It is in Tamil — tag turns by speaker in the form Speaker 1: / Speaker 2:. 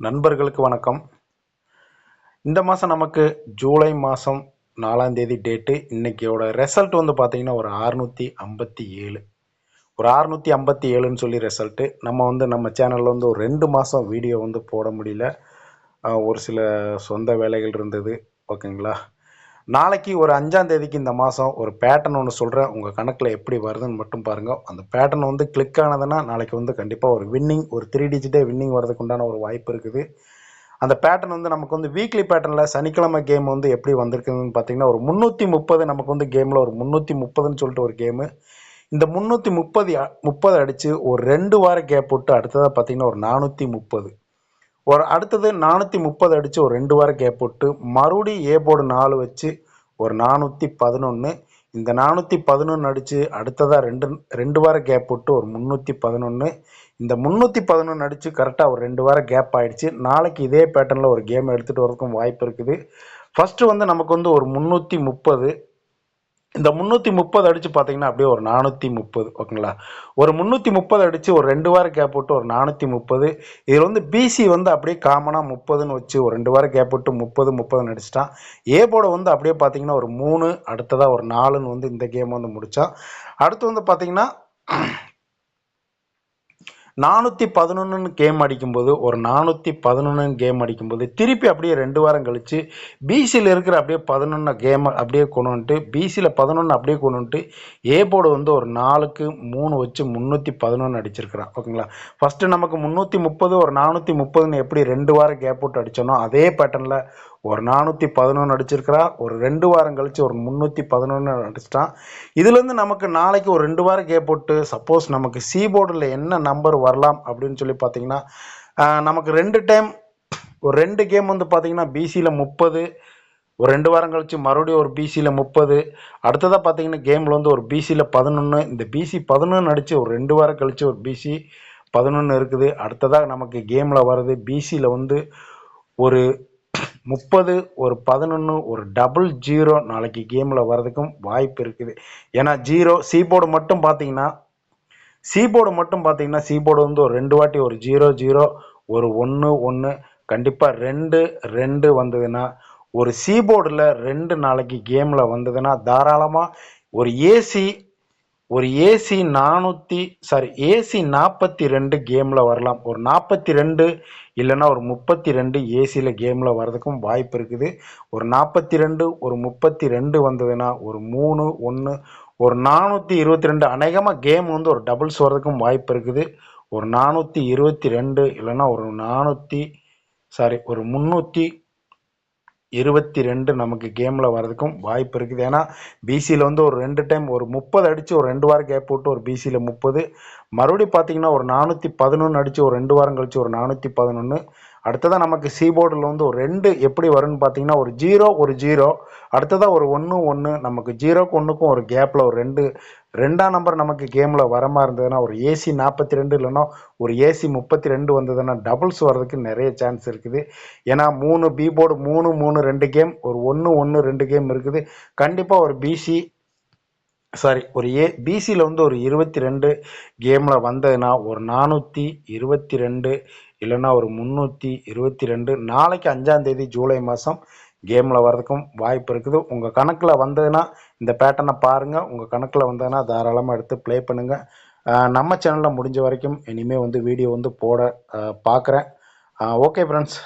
Speaker 1: நண்பர்களுக்கு வணக்கம். இந்த மாதம் நமக்கு ஜூலை மாதம் 4ஆம் தேதி டேட்டு. இன்னைக்கியோட ரிசல்ட் வந்து பார்த்தீங்கன்னா ஒரு 657 657ன்னு சொல்லி ரிசல்ட்டு. நம்ம சேனலில் வந்து ஒரு 2 மாதம் வீடியோ வந்து போட முடியல. ஒரு சில சொந்த வேலைகள் இருந்தது. ஓகேங்களா. நாளைக்கு ஒரு 5ஆம் தேதிக்கு இந்த மாதம் ஒரு பேட்டர்ன் ஒன்று சொல்கிறேன். உங்கள் கணக்கில் எப்படி வருதுன்னு மட்டும் பாருங்கள். அந்த பேட்டர்ன் வந்து கிளிக் ஆனதுன்னா நாளைக்கு வந்து கண்டிப்பாக ஒரு வின்னிங், ஒரு 3 டிஜிட்டே வின்னிங் வரதுக்கு உண்டான ஒரு வாய்ப்பு இருக்குது. அந்த பேட்டர்ன் வந்து நமக்கு வந்து வீக்லி பேட்டர்னில் சனிக்கிழமை கேம் வந்து எப்படி வந்திருக்குதுன்னு பார்த்தீங்கன்னா ஒரு 330 நமக்கு வந்து கேமில் ஒரு 330ன்னு சொல்லிட்டு ஒரு கேமு. இந்த 330 அடித்து ஒரு 2 வார கேப் விட்டு அடுத்ததாக பார்த்தீங்கன்னா ஒரு 430, ஒரு அடுத்தது 430 அடித்து ஒரு 2 வாரம் கேப் விட்டு மறுபடியும் ஏ போர்டு 4 வச்சு ஒரு 411. இந்த 411 அடித்து அடுத்ததாக ரெண்டு வாரம் கேப் விட்டு ஒரு 311. இந்த 311 அடித்து கரெக்டாக ஒரு 2 வாரம் கேப் ஆகிடுச்சு. நாளைக்கு இதே பேட்டர்னில் ஒரு கேம் எடுத்துகிட்டு வரதுக்கும் வாய்ப்பு இருக்குது. ஃபஸ்ட்டு வந்து நமக்கு வந்து ஒரு 330, இந்த 330 அடித்து பார்த்தீங்கன்னா அப்படியே ஒரு 430. ஓகேங்களா. ஒரு 330 அடித்து ஒரு 2 வாரம் கேப் விட்டு ஒரு 430. இதில் வந்து பிசி வந்து அப்படியே காமனாக 30ன்னு வச்சு ஒரு 2 வாரம் கேப் விட்டு 30 அடிச்சிட்டான். ஏ போர்டை வந்து அப்படியே பார்த்தீங்கன்னா ஒரு 3, அடுத்ததாக ஒரு 4ன்னு வந்து இந்த கேம் வந்து முடித்தான். அடுத்து வந்து பார்த்தீங்கன்னா 411 கேம் அடிக்கும்போது ஒரு 411 கேம் அடிக்கும்போது திருப்பி அப்படியே 2 வாரம் கழித்து பிசியில் இருக்கிற அப்படியே 11 கேம் அப்படியே கொண்டு வந்துட்டு பிசியில் 11 அப்படியே கொண்டு வந்துட்டு ஏ போர்டு வந்து ஒரு 4க்கு 3 வச்சு 311 அடிச்சிருக்கிறான். ஓகேங்களா. ஃபஸ்ட்டு நமக்கு 330 ஒரு 430ன்னு எப்படி 2 வாரம் கேப் போட்டு அடித்தோனோ அதே பேட்டர்னில் ஒரு 411 அடிச்சிருக்கிறா. ஒரு 2 வாரம் கழித்து ஒரு 311 அடிச்சிட்டான். இதுலேருந்து நமக்கு நாளைக்கு ஒரு 2 வாரம் கேப் போட்டு சப்போஸ் நமக்கு சி போர்டில் என்ன நம்பர் வரலாம் அப்படின்னு சொல்லி பார்த்தீங்கன்னா நமக்கு 2 டைம் ஒரு 2 கேம் வந்து பார்த்தீங்கன்னா பிசியில் 30, ஒரு 2 வாரம் கழித்து மறுபடியும் ஒரு பிசியில் 30, அடுத்ததாக பார்த்தீங்கன்னா கேமில் வந்து ஒரு பிசியில் 11. இந்த பிசி 11 அடித்து ஒரு 2 வாரம் கழித்து ஒரு பிசி 11 இருக்குது. அடுத்ததாக நமக்கு கேமில் வருது பிசியில் வந்து ஒரு 30, ஒரு 11, ஒரு 00 நாளைக்கு கேமில் வர்றதுக்கும் வாய்ப்பு இருக்குது. ஏன்னா சி போர்டு மட்டும் பார்த்தீங்கன்னா சி போர்டு வந்து ஒரு 2 வாட்டி ஒரு 00, ஒரு 1 கண்டிப்பாக 2 வந்ததுன்னா ஒரு சி போர்டில் 2 நாளைக்கு கேமில் வந்ததுன்னா தாராளமாக ஒரு ஏசி 42 கேமில் வரலாம். ஒரு 42 இல்லைன்னா ஒரு 32 ஏசியில் கேமில் வர்றதுக்கும் வாய்ப்பு இருக்குது. ஒரு 42, ஒரு 32 வந்ததுன்னா ஒரு 3-1, ஒரு 422 அநேகமாக கேம் வந்து ஒரு டபுள்ஸ் வர்றதுக்கும் வாய்ப்பு இருக்குது. ஒரு 422 இல்லைன்னா ஒரு 322 நமக்கு கேமில் வர்றதுக்கும் வாய்ப்பு இருக்குது. ஏன்னா பிசியில் வந்து ஒரு 2 டைம் ஒரு 30 அடித்து ஒரு 2 வாரம் கேப் போட்டு ஒரு பிசியில் 30, மறுபடியும் பார்த்தீங்கன்னா ஒரு 411 அடித்து ஒரு 2 வாரம் கழித்து ஒரு 411. அடுத்ததாக நமக்கு சி போர்டில் வந்து ஒரு 2 எப்படி வரும்னு பார்த்தீங்கன்னா ஒரு 0 அடுத்ததாக ஒரு 1 நமக்கு 0க்கு 1க்கும் ஒரு கேப்பில் ஒரு 2ஆம் நம்பர் நமக்கு கேமில் வர மாதிரி இருந்ததுன்னா ஒரு ஏசி 42 இல்லைன்னா ஒரு ஏசி 32 வந்ததுன்னா டபுள்ஸ் வர்றதுக்கு நிறைய சான்ஸ் இருக்குது. ஏன்னா 3 பி போர்டு 3 2 கேம், ஒரு 1 2 கேம் இருக்குது. கண்டிப்பாக ஒரு பிசியில் வந்து ஒரு 22 கேமில் வந்ததுன்னா ஒரு 422 இல்லைன்னா ஒரு 322 நாளைக்கு 5ஆம் தேதி ஜூலை மாதம் கேமில் வர்றதுக்கும் வாய்ப்பு இருக்குது. உங்கள் கணக்கில் வந்ததுன்னா இந்த பேட்டர்னை பாருங்கள். உங்கள் கணக்கில் வந்ததுன்னா தாராளமாக எடுத்து ப்ளே பண்ணுங்கள். நம்ம சேனலில் முடிஞ்ச வரைக்கும் இனிமேல் வந்து வீடியோ வந்து போட பார்க்குறேன். Okay friends.